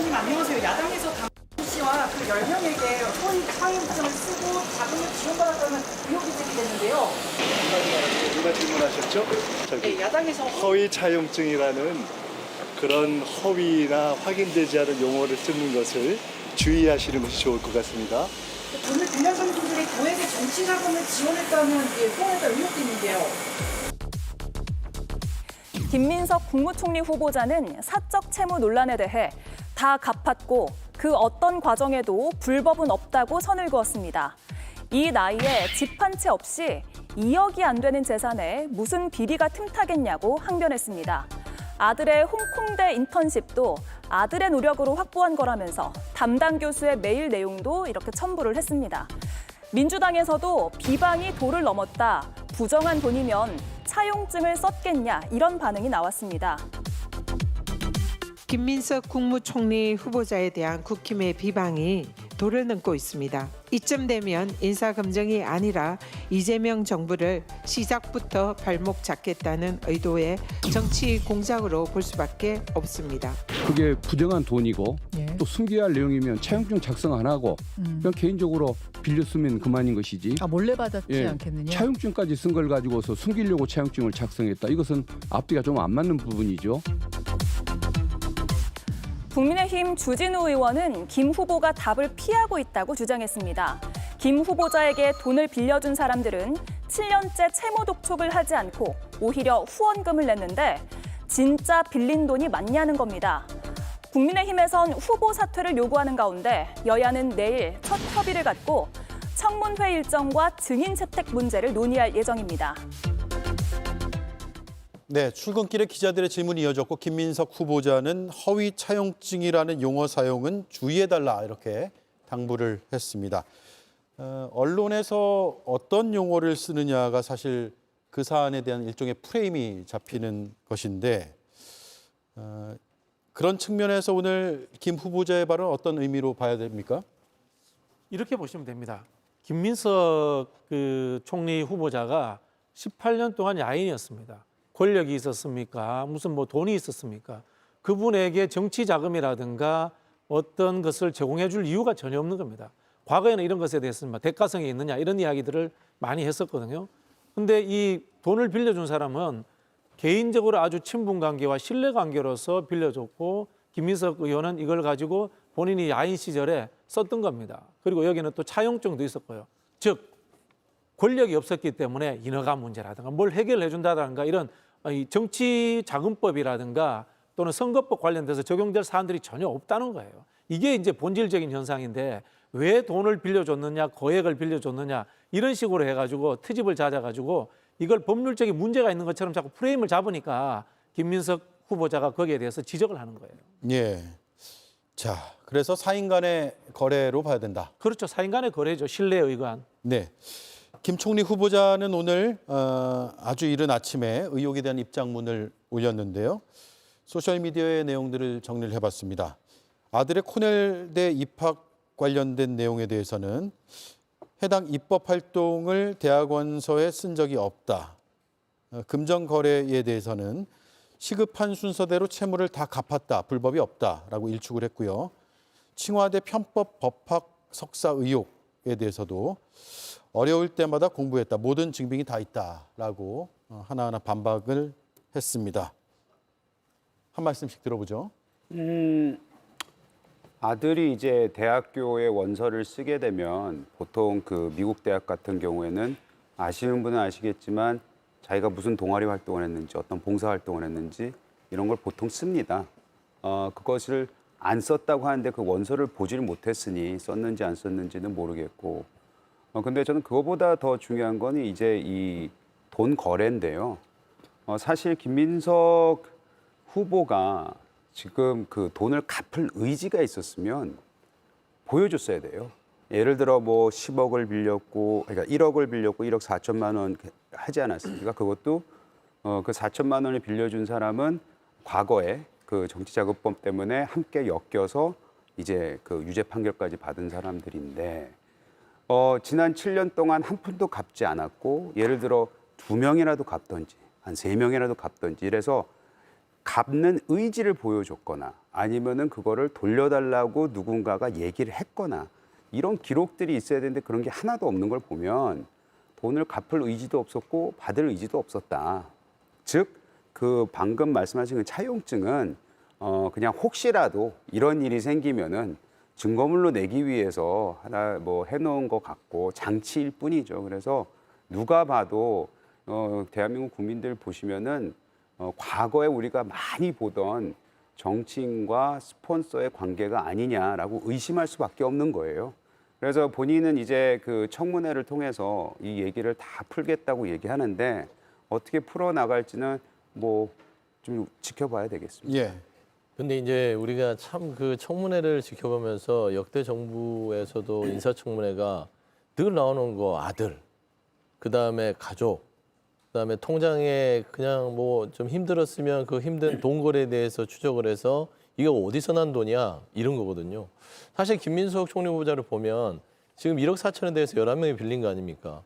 의원님 안녕하세요. 야당에서 강훈 씨와 그 10명에게 허위 사용증을 쓰고 자금을 지원받았다는 의혹이 제기됐는데요. 누가 질문하셨죠? 네, 야당에서 허위 차용증이라는 그런 허위나 확인되지 않은 용어를 쓰는 것을 주의하시는 것이 좋을 것 같습니다. 돈을 빌려준 분들이 도에게 정치 자금을 지원했다는 소환했다는 의혹도 있는데요. 김민석 국무총리 후보자는 사적 채무 논란에 대해 다 갚았고 그 어떤 과정에도 불법은 없다고 선을 그었습니다. 이 나이에 집 한 채 없이 2억이 안 되는 재산에 무슨 비리가 틈타겠냐고 항변했습니다. 아들의 홍콩대 인턴십도 아들의 노력으로 확보한 거라면서 담당 교수의 메일 내용도 이렇게 첨부를 했습니다. 민주당에서도 비방이 도를 넘었다, 부정한 돈이면 차용증을 썼겠냐 이런 반응이 나왔습니다. 김민석 국무총리 후보자에 대한 국힘의 비방이 도를 넘고 있습니다. 이쯤 되면 인사검증이 아니라 이재명 정부를 시작부터 발목 잡겠다는 의도의 정치 공작으로 볼 수밖에 없습니다. 그게 부정한 돈이고 또 숨겨야 할 내용이면 차용증 작성 안 하고 그냥 개인적으로 빌려 쓰면 그만인 것이지. 몰래 받았지 않겠느냐? 차용증까지 쓴 걸 가지고서 숨기려고 차용증을 작성했다. 이것은 앞뒤가 좀 안 맞는 부분이죠. 국민의힘 주진우 의원은 김 후보가 답을 피하고 있다고 주장했습니다. 김 후보자에게 돈을 빌려준 사람들은 7년째 채무 독촉을 하지 않고 오히려 후원금을 냈는데 진짜 빌린 돈이 맞냐는 겁니다. 국민의힘에선 후보 사퇴를 요구하는 가운데 여야는 내일 첫 협의를 갖고 청문회 일정과 증인 채택 문제를 논의할 예정입니다. 네, 출근길에 기자들의 질문이 이어졌고 김민석 후보자는 허위 차용증이라는 용어 사용은 주의해달라 이렇게 당부를 했습니다. 언론에서 어떤 용어를 쓰느냐가 사실 그 사안에 대한 일종의 프레임이 잡히는 것인데 그런 측면에서 오늘 김 후보자의 발언 어떤 의미로 봐야 됩니까? 이렇게 보시면 됩니다. 김민석 총리 후보자가 18년 동안 야인이었습니다. 권력이 있었습니까? 무슨 돈이 있었습니까? 그분에게 정치 자금이라든가 어떤 것을 제공해 줄 이유가 전혀 없는 겁니다. 과거에는 이런 것에 대해서는 대가성이 있느냐 이런 이야기들을 많이 했었거든요. 근데 이 돈을 빌려준 사람은 개인적으로 아주 친분 관계와 신뢰 관계로서 빌려줬고 김민석 의원은 이걸 가지고 본인이 야인 시절에 썼던 겁니다. 그리고 여기는 또 차용증도 있었고요. 즉 권력이 없었기 때문에 인허가 문제라든가 뭘 해결해 준다든가 이런 정치 자금법이라든가 또는 선거법 관련돼서 적용될 사안들이 전혀 없다는 거예요. 이게 이제 본질적인 현상인데 왜 돈을 빌려줬느냐, 거액을 빌려줬느냐 이런 식으로 해가지고 트집을 찾아가지고 이걸 법률적인 문제가 있는 것처럼 자꾸 프레임을 잡으니까 김민석 후보자가 거기에 대해서 지적을 하는 거예요. 예. 자, 그래서 사인 간의 거래로 봐야 된다. 그렇죠. 사인 간의 거래죠. 신뢰에 의한. 네. 김 총리 후보자는 오늘 아주 이른 아침에 의혹에 대한 입장문을 올렸는데요. 소셜미디어의 내용들을 정리를 해봤습니다. 아들의 코넬대 입학 관련된 내용에 대해서는 해당 입법 활동을 대학원서에 쓴 적이 없다. 금전 거래에 대해서는 시급한 순서대로 채무를 다 갚았다. 불법이 없다라고 일축을 했고요. 칭화대 편법 법학 석사 의혹에 대해서도 어려울 때마다 공부했다. 모든 증빙이 다 있다라고 하나하나 반박을 했습니다. 한 말씀씩 들어보죠. 아들이 이제 대학교에 원서를 쓰게 되면 보통 그 미국 대학 같은 경우에는 아시는 분은 아시겠지만 자기가 무슨 동아리 활동을 했는지 어떤 봉사 활동을 했는지 이런 걸 보통 씁니다. 그것을 안 썼다고 하는데 그 원서를 보지를 못했으니 썼는지 안 썼는지는 모르겠고 근데 저는 그거보다 더 중요한 건 이제 이 돈 거래인데요. 사실 김민석 후보가 지금 그 돈을 갚을 의지가 있었으면 보여줬어야 돼요. 예를 들어 뭐 10억을 빌렸고, 그러니까 1억을 빌렸고 1억 4천만 원 하지 않았습니까? 그것도 그 4천만 원을 빌려준 사람은 과거에 그 정치자금법 때문에 함께 엮여서 이제 그 유죄 판결까지 받은 사람들인데 지난 7년 동안 한 푼도 갚지 않았고 예를 들어 2명이라도 갚던지 한 3명이라도 갚던지 이래서 갚는 의지를 보여줬거나 아니면은 그거를 돌려달라고 누군가가 얘기를 했거나 이런 기록들이 있어야 되는데 그런 게 하나도 없는 걸 보면 돈을 갚을 의지도 없었고 받을 의지도 없었다. 즉, 그 방금 말씀하신 그 차용증은 그냥 혹시라도 이런 일이 생기면은 증거물로 내기 위해서 하나 뭐 해놓은 것 같고 장치일 뿐이죠. 그래서 누가 봐도 대한민국 국민들 보시면은 과거에 우리가 많이 보던 정치인과 스폰서의 관계가 아니냐라고 의심할 수밖에 없는 거예요. 그래서 본인은 이제 그 청문회를 통해서 이 얘기를 다 풀겠다고 얘기하는데 어떻게 풀어 나갈지는 뭐 좀 지켜봐야 되겠습니다. 예. 근데 이제 우리가 참 그 청문회를 지켜보면서 역대 정부에서도 인사청문회가 늘 나오는 거 아들, 그다음에 가족, 그다음에 통장에 그냥 뭐 좀 힘들었으면 그 힘든 돈 거래에 대해서 추적을 해서 이거 어디서 난 돈이야 이런 거거든요. 사실 김민석 총리 후보자를 보면 지금 1억 4천에 대해서 11명이 빌린 거 아닙니까?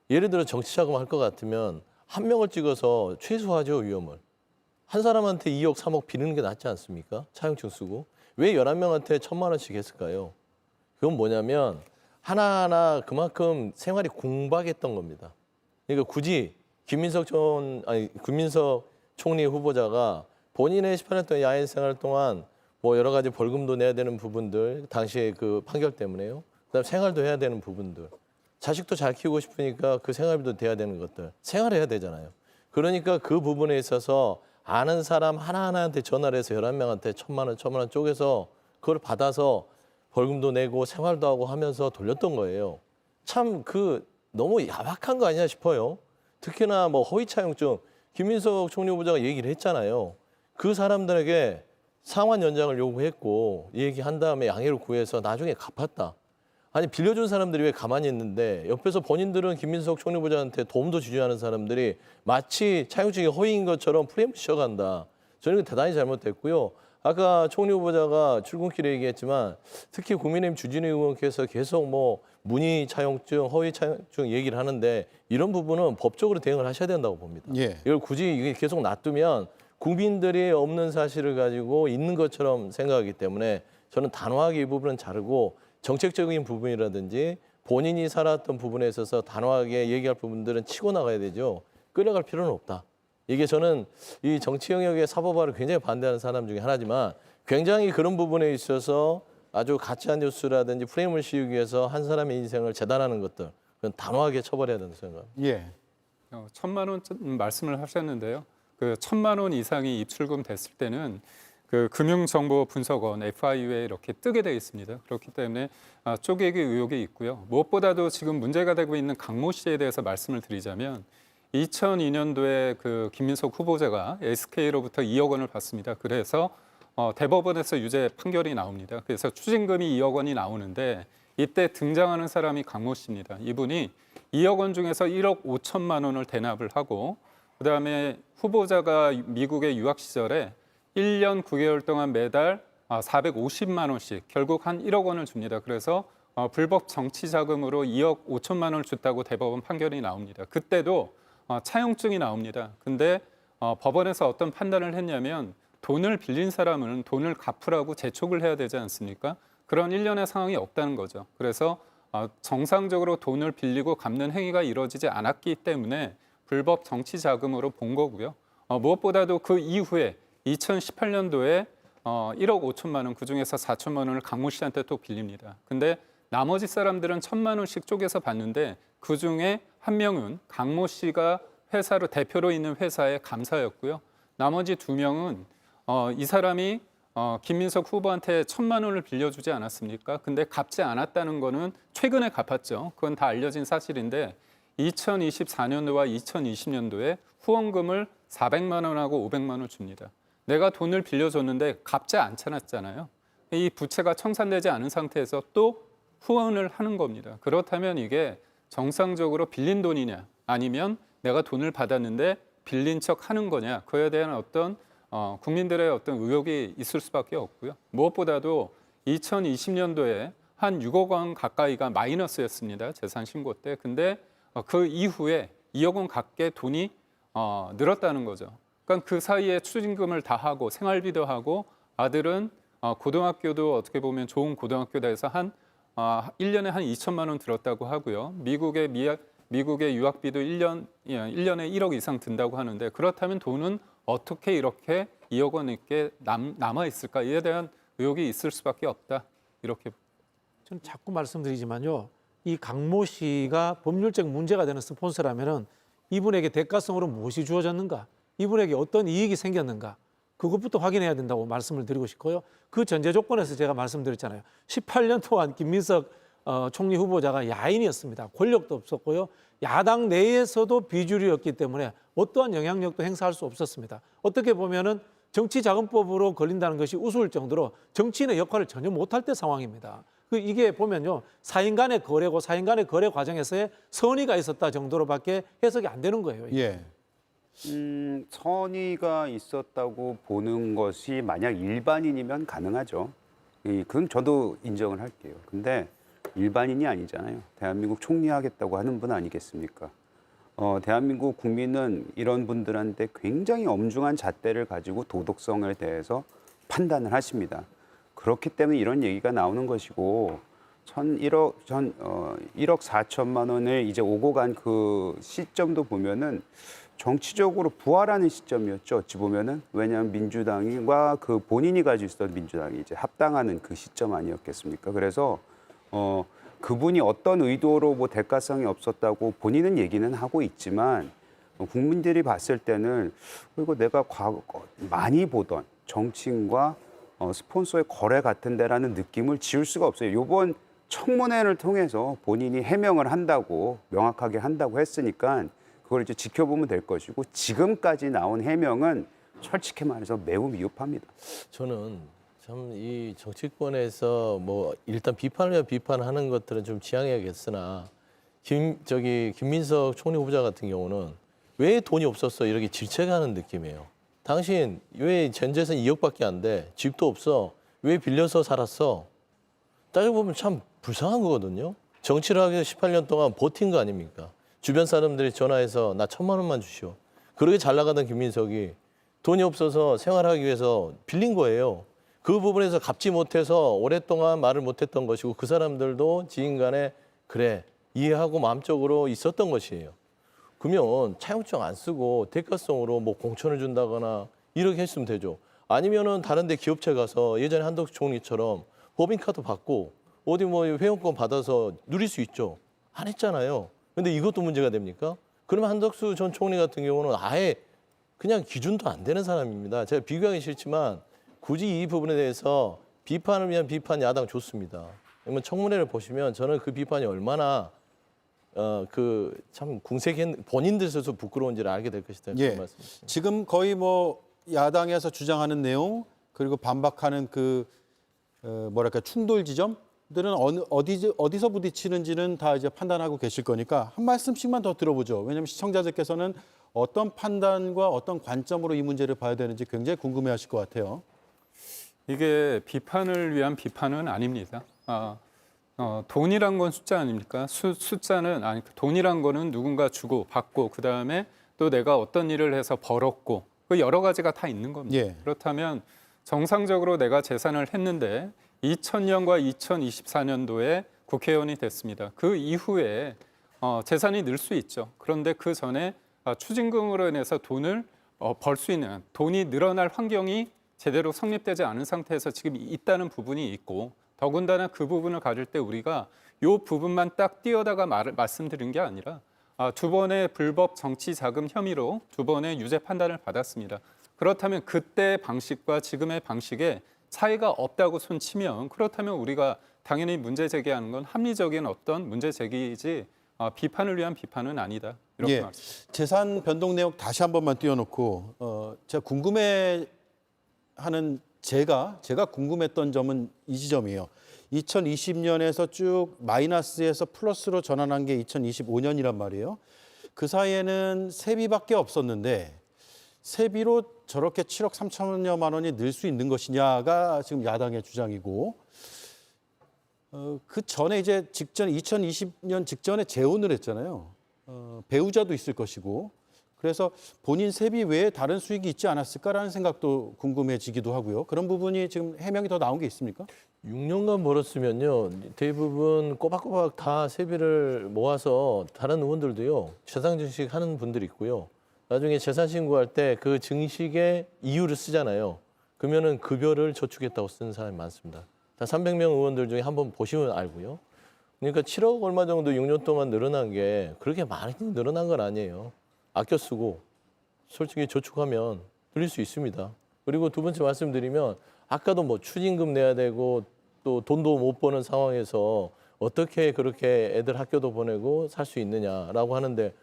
예를 들어 정치자금 할 것 같으면 한 명을 찍어서 최소화하죠, 위험을. 한 사람한테 2억, 3억 비는 게 낫지 않습니까? 차용증 쓰고. 왜 11명한테 1,000만 원씩 했을까요? 그건 뭐냐면 하나하나 그만큼 생활이 궁박했던 겁니다. 그러니까 굳이 김민석 총리 후보자가 본인의 18년 동안 야인 생활 동안 뭐 여러 가지 벌금도 내야 되는 부분들, 당시에 그 판결 때문에요. 그다음 생활도 해야 되는 부분들. 자식도 잘 키우고 싶으니까 그 생활비도 돼야 되는 것들. 생활해야 되잖아요. 그러니까 그 부분에 있어서 아는 사람 하나하나한테 전화를 해서 11명한테 1,000만 원, 1,000만 원 쪼개서 그걸 받아서 벌금도 내고 생활도 하고 하면서 돌렸던 거예요. 참 그 너무 야박한 거 아니냐 싶어요. 특히나 뭐 허위 차용증, 김민석 총리 후보자가 얘기를 했잖아요. 그 사람들에게 상환 연장을 요구했고 얘기한 다음에 양해를 구해서 나중에 갚았다. 아니 빌려준 사람들이 왜 가만히 있는데 옆에서 본인들은 김민석 총리 후보자한테 도움도 주지 않은 사람들이 마치 차용증이 허위인 것처럼 프레임 씌워간다. 저는 대단히 잘못됐고요. 아까 총리 후보자가 출근길에 얘기했지만 특히 국민의힘 주진우 의원께서 계속 뭐 문의 차용증, 허위 차용증 얘기를 하는데 이런 부분은 법적으로 대응을 하셔야 된다고 봅니다. 예. 이걸 굳이 이게 계속 놔두면 국민들이 없는 사실을 가지고 있는 것처럼 생각하기 때문에 저는 단호하게 이 부분은 자르고 정책적인 부분이라든지 본인이 살았던 부분에 있어서 단호하게 얘기할 부분들은 치고 나가야 되죠. 끌어갈 필요는 없다. 이게 저는 이 정치 영역의 사법화를 굉장히 반대하는 사람 중에 하나지만 굉장히 그런 부분에 있어서 아주 가짜한 뉴스라든지 프레임을 씌우기 위해서 한 사람의 인생을 재단하는 것들 그건 단호하게 처벌해야 된다고 생각합니다. 예. 1,000만 원 말씀을 하셨는데요. 그 1,000만 원 이상이 입출금 됐을 때는 그 금융정보분석원 FIU에 이렇게 뜨게 되어 있습니다. 그렇기 때문에 쪼개기 의혹이 있고요. 무엇보다도 지금 문제가 되고 있는 강모 씨에 대해서 말씀을 드리자면 2002년도에 그 김민석 후보자가 SK로부터 2억 원을 받습니다. 그래서 대법원에서 유죄 판결이 나옵니다. 그래서 추징금이 2억 원이 나오는데 이때 등장하는 사람이 강모 씨입니다. 이분이 2억 원 중에서 1억 5천만 원을 대납을 하고 그다음에 후보자가 미국에 유학 시절에 1년 9개월 동안 매달 450만 원씩 결국 한 1억 원을 줍니다. 그래서 불법 정치 자금으로 2억 5천만 원을 줬다고 대법원 판결이 나옵니다. 그때도 차용증이 나옵니다. 근데 법원에서 어떤 판단을 했냐면 돈을 빌린 사람은 돈을 갚으라고 재촉을 해야 되지 않습니까? 그런 일련의 상황이 없다는 거죠. 그래서 정상적으로 돈을 빌리고 갚는 행위가 이루어지지 않았기 때문에 불법 정치 자금으로 본 거고요. 무엇보다도 그 이후에 2018년도에 1억 5천만 원, 그중에서 4천만 원을 강모 씨한테 또 빌립니다. 근데 나머지 사람들은 1,000만 원씩 쪼개서 받는데 그중에 한 명은 강모 씨가 회사로 대표로 있는 회사의 감사였고요. 나머지 2명은 이 사람이 김민석 후보한테 1,000만 원을 빌려주지 않았습니까? 근데 갚지 않았다는 거는 최근에 갚았죠. 그건 다 알려진 사실인데 2024년도와 2020년도에 후원금을 400만 원하고 500만 원 줍니다. 내가 돈을 빌려줬는데 갚지 않잖아요. 이 부채가 청산되지 않은 상태에서 또 후원을 하는 겁니다. 그렇다면 이게 정상적으로 빌린 돈이냐 아니면 내가 돈을 받았는데 빌린 척 하는 거냐 그에 대한 어떤 국민들의 어떤 의혹이 있을 수밖에 없고요. 무엇보다도 2020년도에 한 6억 원 가까이가 마이너스였습니다. 재산 신고 때. 근데 그 이후에 2억 원 가까이 돈이 늘었다는 거죠. 그러니까 그 사이에 추징금을 다 하고 생활비도 하고 아들은 고등학교도 어떻게 보면 좋은 고등학교에서 한 1년에 한 2천만 원 들었다고 하고요. 미국의 유학비도 1년에 1억 이상 든다고 하는데 그렇다면 돈은 어떻게 이렇게 2억 원 있게 남아 있을까? 이에 대한 의혹이 있을 수밖에 없다. 이렇게 저는 자꾸 말씀드리지만요. 이 강모 씨가 법률적 문제가 되는 스폰서라면은 이분에게 대가성으로 무엇이 주어졌는가? 이분에게 어떤 이익이 생겼는가? 그것부터 확인해야 된다고 말씀을 드리고 싶고요. 그 전제 조건에서 제가 말씀드렸잖아요. 18년 동안 김민석 총리 후보자가 야인이었습니다. 권력도 없었고요. 야당 내에서도 비주류였기 때문에 어떠한 영향력도 행사할 수 없었습니다. 어떻게 보면은 정치자금법으로 걸린다는 것이 우스울 정도로 정치인의 역할을 전혀 못할 때 상황입니다. 이게 보면요. 사인 간의 거래고 사인 간의 거래 과정에서의 선의가 있었다 정도로밖에 해석이 안 되는 거예요. 예. 선의가 있었다고 보는 것이 만약 일반인이면 가능하죠. 그건 저도 인정을 할게요. 근데 일반인이 아니잖아요. 대한민국 총리하겠다고 하는 분 아니겠습니까? 대한민국 국민은 이런 분들한테 굉장히 엄중한 잣대를 가지고 도덕성에 대해서 판단을 하십니다. 그렇기 때문에 이런 얘기가 나오는 것이고 1억 4천만 원을 이제 오고 간 그 시점도 보면은 정치적으로 부활하는 시점이었죠. 어찌 보면은 왜냐하면 민주당과 그 본인이 가지고 있었던 민주당이 이제 합당하는 그 시점 아니었겠습니까? 그래서 그분이 어떤 의도로 뭐 대가성이 없었다고 본인은 얘기는 하고 있지만 국민들이 봤을 때는 이거 내가 많이 보던 정치인과 스폰서의 거래 같은 데라는 느낌을 지울 수가 없어요. 이번 청문회를 통해서 본인이 해명을 한다고 명확하게 한다고 했으니까 그걸 이제 지켜보면 될 것이고 지금까지 나온 해명은 솔직히 말해서 매우 미흡합니다. 저는 참 이 정치권에서 뭐 일단 비판을 비판하는 것들은 좀 지양해야겠으나 김민석 총리 후보자 같은 경우는 왜 돈이 없었어 이렇게 질책하는 느낌이에요. 당신 왜 전재산 2억밖에 안 돼? 집도 없어. 왜 빌려서 살았어? 따지고 보면 참 불쌍한 거거든요. 정치를 하기 위해서 18년 동안 버틴 거 아닙니까? 주변 사람들이 전화해서 나 1,000만 원만 주시오. 그렇게 잘 나가던 김민석이 돈이 없어서 생활하기 위해서 빌린 거예요. 그 부분에서 갚지 못해서 오랫동안 말을 못했던 것이고 그 사람들도 지인 간에 그래 이해하고 마음적으로 있었던 것이에요. 그러면 차용증 안 쓰고 대가성으로 뭐 공천을 준다거나 이렇게 했으면 되죠. 아니면은 다른 데 기업체 가서 예전에 한덕수 총리처럼 법인카드 받고 어디 뭐 회원권 받아서 누릴 수 있죠. 안 했잖아요. 근데 이것도 문제가 됩니까? 그러면 한덕수 전 총리 같은 경우는 아예 그냥 기준도 안 되는 사람입니다. 제가 비교하기 싫지만 굳이 이 부분에 대해서 비판을 위한 비판 야당 좋습니다. 그러면 청문회를 보시면 저는 그 비판이 얼마나 참 궁색한 본인들 스스로 부끄러운지를 알게 될 것이다. 예. 지금 거의 뭐 야당에서 주장하는 내용 그리고 반박하는 뭐랄까 충돌 지점들은 어디서 부딪히는지는 다 이제 판단하고 계실 거니까 한 말씀씩만 더 들어보죠. 왜냐하면 시청자들께서는 어떤 판단과 어떤 관점으로 이 문제를 봐야 되는지 굉장히 궁금해하실 것 같아요. 이게 비판을 위한 비판은 아닙니다. 돈이란 건 숫자 아닙니까? 숫자는 아니 돈이란 거는 누군가 주고 받고 그다음에 또 내가 어떤 일을 해서 벌었고 그 여러 가지가 다 있는 겁니다. 예. 그렇다면 정상적으로 내가 재산을 했는데 2000년과 2024년도에 국회의원이 됐습니다. 그 이후에 재산이 늘 수 있죠. 그런데 그 전에 추징금으로 인해서 돈을 벌 수 있는 돈이 늘어날 환경이 제대로 성립되지 않은 상태에서 지금 있다는 부분이 있고 더군다나 그 부분을 가질 때 우리가 이 부분만 딱 띄어다가 말씀드린 게 아니라 2번의 불법 정치 자금 혐의로 2번의 유죄 판단을 받았습니다. 그렇다면 그때 방식과 지금의 방식에 차이가 없다고 손치면 그렇다면 우리가 당연히 문제 제기하는 건 합리적인 어떤 문제 제기이지 비판을 위한 비판은 아니다. 이렇게 말씀드립니다. 재산 변동 내용 다시 한 번만 띄워놓고 제가 궁금해하는 제가 궁금했던 점은 이 지점이에요. 2020년에서 쭉 마이너스에서 플러스로 전환한 게 2025년이란 말이에요. 그 사이에는 세비밖에 없었는데 세비로 저렇게 7억 3천여만 원이 늘 수 있는 것이냐가 지금 야당의 주장이고 그 전에 이제 2020년 직전에 재혼을 했잖아요. 배우자도 있을 것이고 그래서 본인 세비 외에 다른 수익이 있지 않았을까라는 생각도 궁금해지기도 하고요. 그런 부분이 지금 해명이 더 나온 게 있습니까? 6년간 벌었으면요. 대부분 꼬박꼬박 다 세비를 모아서 다른 의원들도요. 재산 증식하는 분들이 있고요. 나중에 재산 신고할 때 그 증식의 이유를 쓰잖아요. 그러면은 급여를 저축했다고 쓰는 사람이 많습니다. 다 300명 의원들 중에 한번 보시면 알고요. 그러니까 7억 얼마 정도 6년 동안 늘어난 게 그렇게 많이 늘어난 건 아니에요. 아껴 쓰고 솔직히 저축하면 늘릴 수 있습니다. 그리고 두 번째 말씀드리면 아까도 뭐 추징금 내야 되고 또 돈도 못 버는 상황에서 어떻게 그렇게 애들 학교도 보내고 살 수 있느냐라고 하는데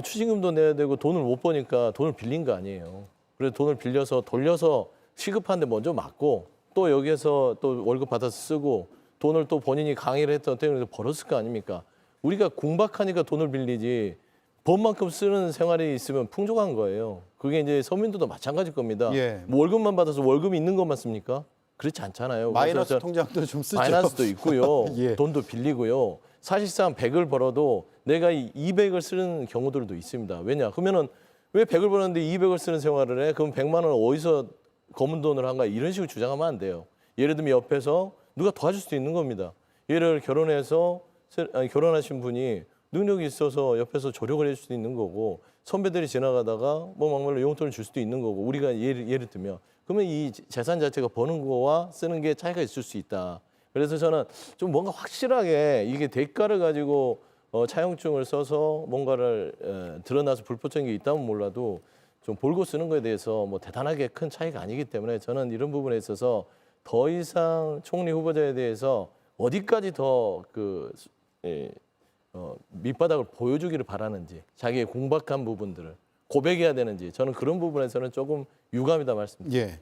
추징금도 내야 되고 돈을 못 버니까 돈을 빌린 거 아니에요. 그래서 돈을 빌려서 돌려서 시급한데 먼저 맞고 또 여기에서 또 월급 받아서 쓰고 돈을 또 본인이 강의를 했던 때문에 벌었을 거 아닙니까? 우리가 공박하니까 돈을 빌리지 번 만큼 쓰는 생활이 있으면 풍족한 거예요. 그게 이제 서민들도 마찬가지일 겁니다. 예. 뭐 월급만 받아서 월급이 있는 것만 씁니까? 그렇지 않잖아요. 마이너스 그래서 통장도 좀 쓰죠. 마이너스도 있고요. 예. 돈도 빌리고요. 사실상 100을 벌어도 내가 200을 쓰는 경우들도 있습니다. 왜냐? 그러면은 왜 100을 벌었는데 200을 쓰는 생활을 해? 그럼 100만 원 어디서 검은 돈을 한가? 이런 식으로 주장하면 안 돼요. 예를 들면 옆에서 누가 도와줄 수도 있는 겁니다. 얘를 결혼하신 분이 능력이 있어서 옆에서 조력을 해줄 수도 있는 거고 선배들이 지나가다가 뭐 막말로 용돈을 줄 수도 있는 거고 우리가 예를 들면 그러면 이 재산 자체가 버는 거와 쓰는 게 차이가 있을 수 있다. 그래서 저는 좀 뭔가 확실하게 이게 대가를 가지고 차용증을 써서 뭔가를 드러나서 불법적인 게 있다면 몰라도 좀 볼고 쓰는 거에 대해서 뭐 대단하게 큰 차이가 아니기 때문에 저는 이런 부분에 있어서 더 이상 총리 후보자에 대해서 어디까지 더 밑바닥을 보여주기를 바라는지 자기의 공박한 부분들을 고백해야 되는지 저는 그런 부분에서는 조금 유감이다 말씀드립니다. 예.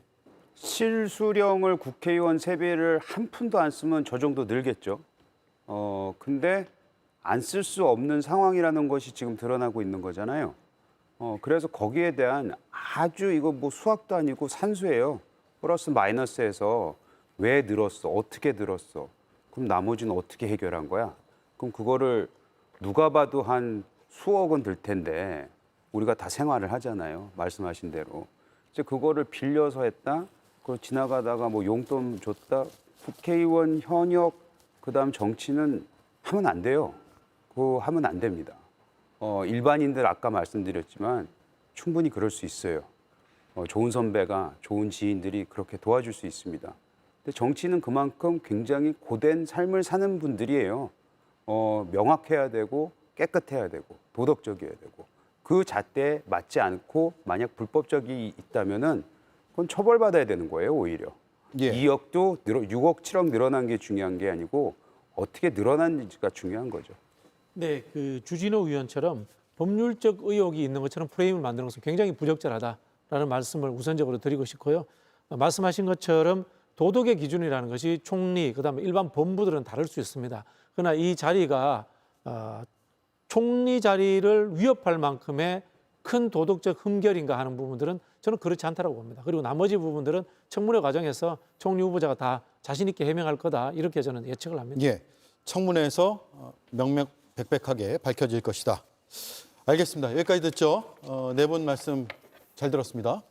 실수령을 국회의원 세비를 한 푼도 안 쓰면 저 정도 늘겠죠. 근데 안 쓸 수 없는 상황이라는 것이 지금 드러나고 있는 거잖아요. 그래서 거기에 대한 아주 이거 뭐 수학도 아니고 산수예요. 플러스 마이너스에서 왜 늘었어? 어떻게 늘었어? 그럼 나머지는 어떻게 해결한 거야? 그럼 그거를 누가 봐도 한 수억 원 들 텐데 우리가 다 생활을 하잖아요. 말씀하신 대로. 이제 그거를 빌려서 했다. 그걸 지나가다가 뭐 용돈 줬다. 국회의원 현역 그다음 정치는 하면 안 돼요. 그거 하면 안 됩니다. 일반인들 아까 말씀드렸지만 충분히 그럴 수 있어요. 좋은 선배가 좋은 지인들이 그렇게 도와줄 수 있습니다. 근데 정치는 그만큼 굉장히 고된 삶을 사는 분들이에요. 명확해야 되고 깨끗해야 되고 도덕적이어야 되고 그 잣대에 맞지 않고 만약 불법적이 있다면은 그건 처벌받아야 되는 거예요 오히려. 예. 2억도 6억 7억 늘어난 게 중요한 게 아니고 어떻게 늘어났는지가 중요한 거죠. 네, 그 주진호 의원처럼 법률적 의혹이 있는 것처럼 프레임을 만드는 것은 굉장히 부적절하다라는 말씀을 우선적으로 드리고 싶고요. 말씀하신 것처럼 도덕의 기준이라는 것이 총리, 그다음에 일반 법무들은 다를 수 있습니다. 그러나 이 자리가 총리 자리를 위협할 만큼의 큰 도덕적 흠결인가 하는 부분들은 저는 그렇지 않다고 봅니다. 그리고 나머지 부분들은 청문회 과정에서 총리 후보자가 다 자신 있게 해명할 거다 이렇게 저는 예측을 합니다. 예. 청문회에서 명명백백하게 밝혀질 것이다. 알겠습니다. 여기까지 듣죠. 네 분 말씀 잘 들었습니다.